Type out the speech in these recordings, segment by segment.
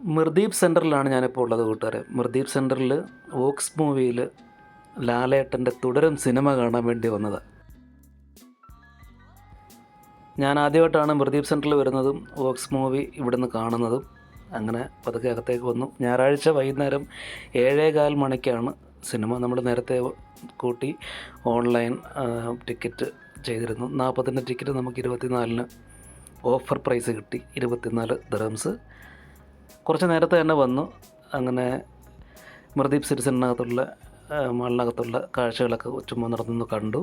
മിർദീപ് സെൻറ്ററിലാണ് ഞാനിപ്പോൾ ഉള്ളത് കൂട്ടുകാരെ. മിർദീപ് സെൻറ്ററിൽ വോക്സ് മൂവിയിൽ ലാലേട്ടൻ്റെ തുടരും സിനിമ കാണാൻ വേണ്ടി വന്നതാണ്. ഞാൻ ആദ്യമായിട്ടാണ് മിർദീപ് സെൻറ്ററിൽ വരുന്നതും വോക്സ് മൂവി ഇവിടുന്ന് കാണുന്നതും. അങ്ങനെ പതുക്കെ അകത്തേക്ക് വന്നു. ഞായറാഴ്ച വൈകുന്നേരം 7:15 മണിക്കാണ് സിനിമ. നമ്മൾ നേരത്തെ കൂട്ടി ഓൺലൈൻ ടിക്കറ്റ് ചെയ്തിരുന്നു. 40ൻ്റെ ടിക്കറ്റ് നമുക്ക് 24-ന് ഓഫർ പ്രൈസ് കിട്ടി, 24 ദിർഹംസ്. കുറച്ച് നേരത്തെ തന്നെ വന്നു. അങ്ങനെ മിർദീപ് സിറ്റിസണിനകത്തുള്ള മാളിനകത്തുള്ള കാഴ്ചകളൊക്കെ ചുമ്മാ നടന്നു കണ്ടു.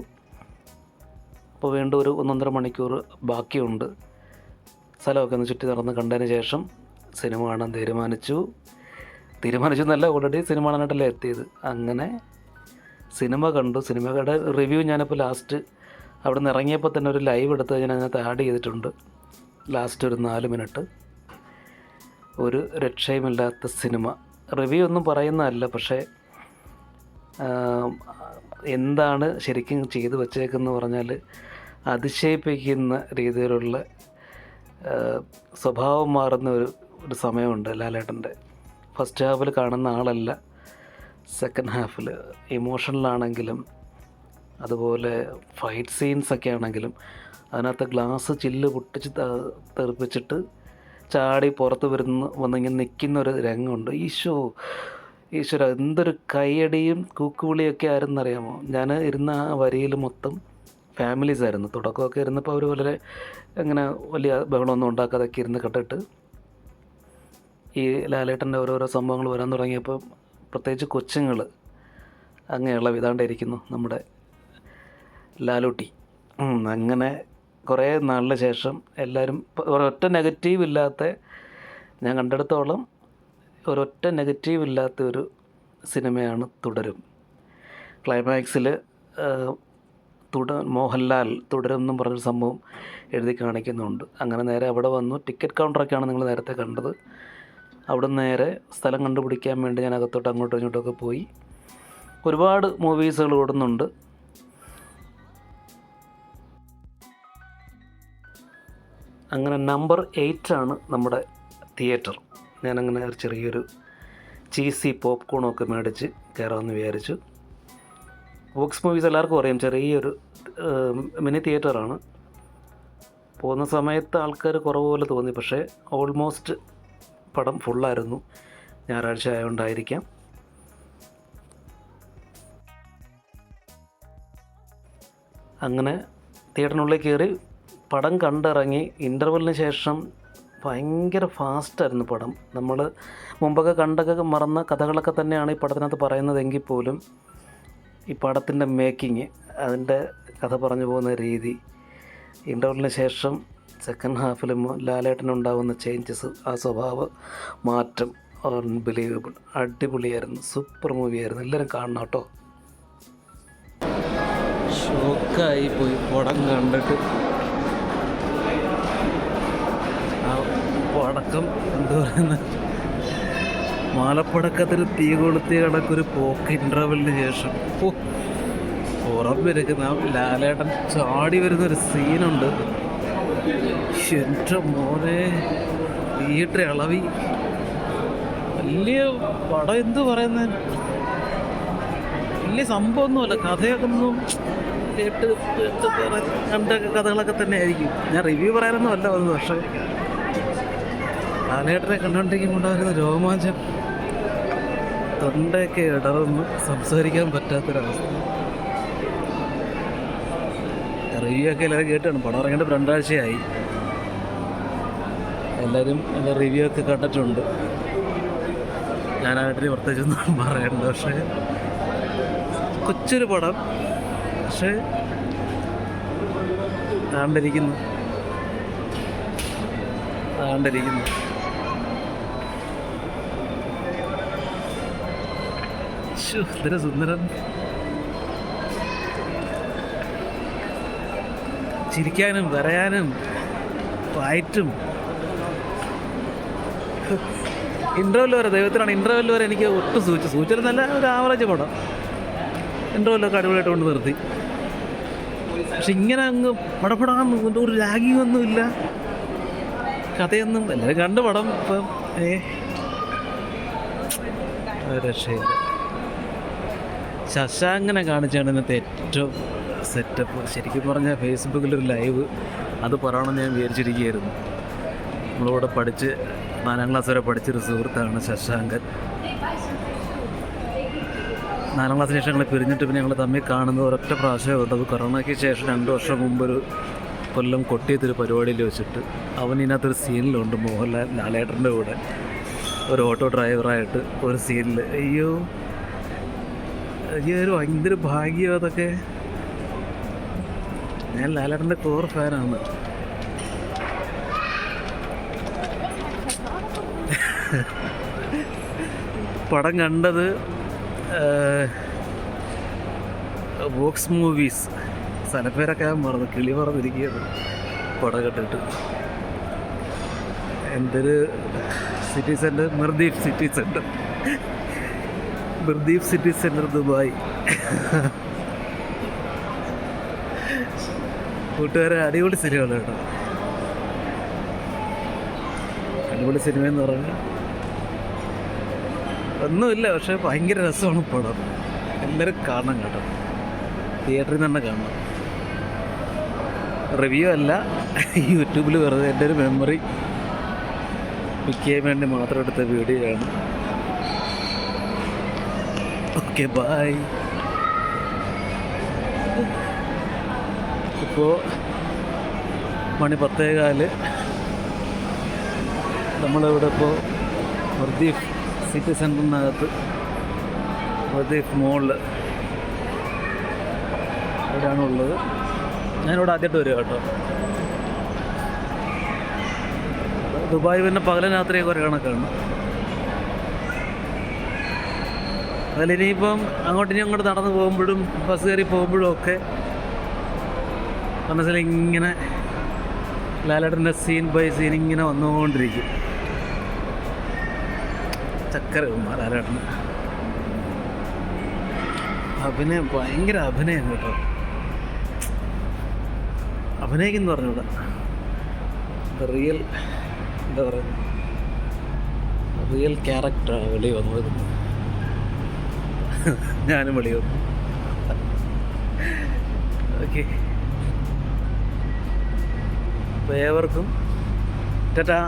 അപ്പോൾ വീണ്ടും ഒരു 1.5 മണിക്കൂർ ബാക്കിയുണ്ട്. സ്ഥലമൊക്കെ ഒന്ന് ചുറ്റി നടന്ന് കണ്ടതിന് ശേഷം സിനിമ കാണാൻ തീരുമാനിച്ചു എന്നല്ല, ഓൾറെഡി സിനിമ കാണാനായിട്ടല്ലേ എത്തിയത്. അങ്ങനെ സിനിമ കണ്ടു. സിനിമയുടെ റിവ്യൂ ഞാനിപ്പോൾ ലാസ്റ്റ് അവിടെ നിന്ന് ഇറങ്ങിയപ്പോൾ തന്നെ ഒരു ലൈവ് എടുത്ത് ഞാൻ അതിനകത്ത് ആഡ് ചെയ്തിട്ടുണ്ട്. ലാസ്റ്റ് ഒരു 4 മിനിറ്റ്. ഒരു രക്ഷയുമില്ലാത്ത സിനിമ. റിവ്യൂ ഒന്നും പറയുന്നതല്ല, പക്ഷേ എന്താണ് ശരിക്കും ചെയ്തു വച്ചേക്കെന്ന് പറഞ്ഞാൽ അതിശയിപ്പിക്കുന്ന രീതിയിലുള്ള സ്വഭാവം മാറുന്ന ഒരു സമയമുണ്ട് ലാലേട്ടൻ്റെ. ഫസ്റ്റ് ഹാഫിൽ കാണുന്ന ആളല്ല സെക്കൻഡ് ഹാഫിൽ. ഇമോഷണലാണെങ്കിലും അതുപോലെ ഫൈറ്റ് സീൻസൊക്കെ ആണെങ്കിലും അതിനകത്ത് ഗ്ലാസ് ചില്ല് പൊട്ടിച്ച് തെറിപ്പിച്ചിട്ട് ചാടി പുറത്ത് വന്നിങ്ങനെ നിൽക്കുന്നൊരു രംഗമുണ്ട്. ഈശ്വര എന്തൊരു കൈയടിയും കൂക്കുവിളിയൊക്കെ ആയിരുന്നറിയാമോ. ഞാൻ ഇരുന്ന ആ വരിയിൽ മൊത്തം ഫാമിലീസ് ആയിരുന്നു. തുടക്കമൊക്കെ ഇരുന്നപ്പോൾ അവർ വളരെ അങ്ങനെ വലിയ ബഹളമൊന്നും ഉണ്ടാക്കാതൊക്കെ ഇരുന്ന് കണ്ടിട്ട് ഈ ലാലേട്ടൻ്റെ ഓരോരോ സംഭവങ്ങൾ വരാൻ തുടങ്ങിയപ്പോൾ പ്രത്യേകിച്ച് കൊച്ചുങ്ങൾ അങ്ങ് ഇളവിതാണ്ടിരിക്കുന്നു നമ്മുടെ ലാലൂട്ടി. അങ്ങനെ കുറേ നാളിന് ശേഷം എല്ലാവരും ഒരൊറ്റ നെഗറ്റീവ് ഇല്ലാത്ത, ഞാൻ കണ്ടെടുത്തോളം ഒരൊറ്റ നെഗറ്റീവ് ഇല്ലാത്ത ഒരു സിനിമയാണ് തുടരും. ക്ലൈമാക്സിൽ മോഹൻലാൽ തുടരും എന്നും പറഞ്ഞൊരു സംഭവം എഴുതി കാണിക്കുന്നുണ്ട്. അങ്ങനെ നേരെ അവിടെ വന്നു. ടിക്കറ്റ് കൗണ്ടറൊക്കെയാണ് നിങ്ങൾ നേരത്തെ കണ്ടത്. അവിടെ നേരെ സ്ഥലം കണ്ടുപിടിക്കാൻ വേണ്ടി ഞാൻ അകത്തോട്ട് അങ്ങോട്ടും ഇങ്ങോട്ടൊക്കെ പോയി. ഒരുപാട് മൂവീസുകൾ ഓടുന്നുണ്ട്. അങ്ങനെ നമ്പർ 8 ആണ് നമ്മുടെ തിയേറ്റർ. ഞാനങ്ങനെ ഒരു ചെറിയൊരു ചീസി പോപ്കോണൊക്കെ മേടിച്ച് കയറാമെന്ന് വിചാരിച്ചു. വോക്സ് മൂവീസ് എല്ലാവർക്കും അറിയാം, ചെറിയൊരു മിനി തിയേറ്ററാണ്. പോകുന്ന സമയത്ത് ആൾക്കാർ കുറവ് പോലെ തോന്നി, പക്ഷേ ഓൾമോസ്റ്റ് പടം ഫുള്ളായിരുന്നു. ഞായറാഴ്ച ആയതുകൊണ്ടായിരിക്കാം. അങ്ങനെ തിയേറ്ററിനുള്ളിൽ കയറി പടം കണ്ടിറങ്ങി. ഇൻ്റർവെല്ലിന് ശേഷം ഭയങ്കര ഫാസ്റ്റായിരുന്നു പടം. നമ്മൾ മുമ്പൊക്കെ കണ്ടൊക്കെ മറന്ന കഥകളൊക്കെ തന്നെയാണ് ഈ പടത്തിനകത്ത് പറയുന്നതെങ്കിൽ പോലും ഈ പടത്തിൻ്റെ മേക്കിങ്, അതിൻ്റെ കഥ പറഞ്ഞു പോകുന്ന രീതി, ഇൻ്റർവെല്ലിന് ശേഷം സെക്കൻഡ് ഹാഫിൽ ലാലേട്ടനുണ്ടാകുന്ന ചേഞ്ചസ്, ആ സ്വഭാവ മാറ്റം അൺബിലീവബിൾ, അടിപൊളിയായിരുന്നു. സൂപ്പർ മൂവിയായിരുന്നു. എല്ലാവരും കാണണം കേട്ടോ. ഷോക്കായി പോയി പടം കണ്ടിട്ട്. ആ പടക്കം എന്താ പറയുന്ന മാലപ്പടക്കത്തിൽ തീ കൊളുത്തി കണക്കൊരു പോക്ക് ഇൻ്റർവെല്ലിന് ശേഷം പുറം വരക്കുന്ന ലാലേട്ടൻ ചാടി വരുന്നൊരു സീനുണ്ട്. എൻ്റെ മോനെ, തിയേറ്റർ ഇളവി. വലിയ പടം, എന്ത് പറയുന്നത്, വലിയ സംഭവമൊന്നുമല്ല. കഥയൊക്കെ ഒന്നും കേട്ട് കണ്ട കഥകളൊക്കെ തന്നെ ആയിരിക്കും. ഞാൻ റിവ്യൂ പറയാനൊന്നും അല്ല വന്നത്, പക്ഷേ ലാലേട്ടനെ കണ്ടുകൊണ്ടിരിക്കുമ്പോണ്ടായിരുന്ന രോമാഞ്ചം, തൊണ്ടയൊക്കെ ഇടർന്ന് സംസാരിക്കാൻ പറ്റാത്തൊരവസ്ഥ. റിവ്യൂ ഒക്കെ എല്ലാവരും കേട്ടാണ്. പടം ഇറങ്ങേണ്ട 2 ആഴ്ചയായി. എല്ലാവരും എൻ്റെ റിവ്യൂ ഒക്കെ കണ്ടിട്ടുണ്ട്. ഞാനായിട്ട് പ്രത്യേകിച്ചൊന്നും പറയണ്ട. പക്ഷേ കൊച്ചൊരു പടം, പക്ഷേ താണ്ടിരിക്കുന്നു. ഇത്ര സുന്ദരൻ. ചിരിക്കാനും കരയാനും ഫൈറ്റും. ഇൻ്റർവെൽ വരെ, ദൈവത്തിനാണ്, ഇൻ്റർവെൽ വരെ എനിക്ക് ഒട്ടും സൂചിച്ചിരുന്നല്ല. ഒരു ആവറേജ് പടം. ഇൻ്റർവെല്ലൊക്കെ അടിപൊളിയായിട്ട് കൊണ്ട് നിർത്തി. പക്ഷെ ഇങ്ങനെ അങ്ങ് പടപെടാന്ന് ഒരു ലാഗിങ് ഒന്നുമില്ല. കഥയൊന്നും എല്ലാവരും കണ്ട് പടം ഇപ്പം രക്ഷയില്ല. ശശാങ്കനെ കാണിച്ചാണ് ഇന്നത്തെ ഏറ്റവും സെറ്റപ്പ്. ശരിക്കും പറഞ്ഞാൽ ഫേസ്ബുക്കിലൊരു ലൈവ് അത് പറയണമെന്ന് ഞാൻ വിചാരിച്ചിരിക്കുകയായിരുന്നു. നമ്മളിവിടെ പഠിച്ച് 4ാം ക്ലാസ് വരെ പഠിച്ചൊരു സുഹൃത്താണ് ശശാങ്കൻ. 4ാം ക്ലാസ്സിന് ശേഷം ഞങ്ങൾ പിരിഞ്ഞിട്ട് പിന്നെ ഞങ്ങൾ തമ്മിൽ കാണുന്നത് ഒരൊറ്റ പ്രാവശ്യമേ ഉള്ളത്. കൊറോണയ്ക്ക് ശേഷം 2 വർഷം മുമ്പൊരു കൊല്ലം കൊട്ടിയത്തൊരു പരിപാടിയിൽ വെച്ചിട്ട് അവൻ ഇതിനകത്തൊരു സീനിലുണ്ട്. മോഹൻലാൽ ലാലേട്ടൻ്റെ കൂടെ ഒരു ഓട്ടോ ഡ്രൈവറായിട്ട് ഒരു സീനിൽ. അയ്യോ ഒരു ഭയങ്കര ഭാഗ്യം അതൊക്കെ. ഞാൻ ലാലേട്ടൻ്റെ കോർ ഫാനാണ്. പടം കണ്ടത് വോക്സ് മൂവീസ്, സ്ഥലപ്പേരൊക്കെ ഞാൻ മറന്നു, കിളി മറന്നിരിക്കുകയാണ് പടം കണ്ടിട്ട്. എന്തൊരു City Centre, Mirdif City Centre, Mirdif City Centre Dubai. കൂട്ടുകാരെ അടിപൊളി സിനിമയാണ് കേട്ടോ. അടിപൊളി സിനിമയെന്ന് പറഞ്ഞാൽ ഒന്നുമില്ല, പക്ഷേ ഭയങ്കര രസമാണ് പടം. എല്ലാവരും കാണണം കേട്ടോ, തിയേറ്ററിൽ തന്നെ കാണണം. റിവ്യൂ അല്ല, യൂട്യൂബിൽ വെറുതെ എൻ്റെ ഒരു മെമ്മറി പിക്ക് വേണ്ടി മാത്രം എടുത്ത വീഡിയോ ആണ്. Okay bye. ഇപ്പോൾ മണി 10:15. നമ്മളിവിടെ ഇപ്പോൾ വർദീഫ് സിറ്റി സെൻറ്ററിനകത്ത് വർദീഫ് മോളിൽ ഇവിടെയാണുള്ളത്. ഞാനിവിടെ ആദ്യമായിട്ട് വരിക കേട്ടോ. ദുബായ് പിന്നെ പകലും രാത്രിയൊക്കെ ഒരു കണക്കാണ്. അതിലിനിയിപ്പം അങ്ങോട്ടും ഇങ്ങോട്ട് നടന്നു പോകുമ്പോഴും ബസ് കയറി പോകുമ്പോഴും ഒക്കെ മനസ്സിലിങ്ങനെ ലാലേട്ടൻ്റെ സീൻ ബൈ സീൻ ഇങ്ങനെ വന്നുകൊണ്ടിരിക്കും. ചക്കര ലാലേട്ടന് അഭിനയം, ഭയങ്കര അഭിനയം കേട്ടോ. അഭിനയിക്കുന്നു പറഞ്ഞൂടാ, റിയൽ എന്താ പറയുക, റിയൽ ക്യാരക്ടറാണ് വെളി വന്നത്. ഞാനും വെളി വന്നു. ഓക്കെ, അപ്പോൾ ഏവർക്കും ടാറ്റാ.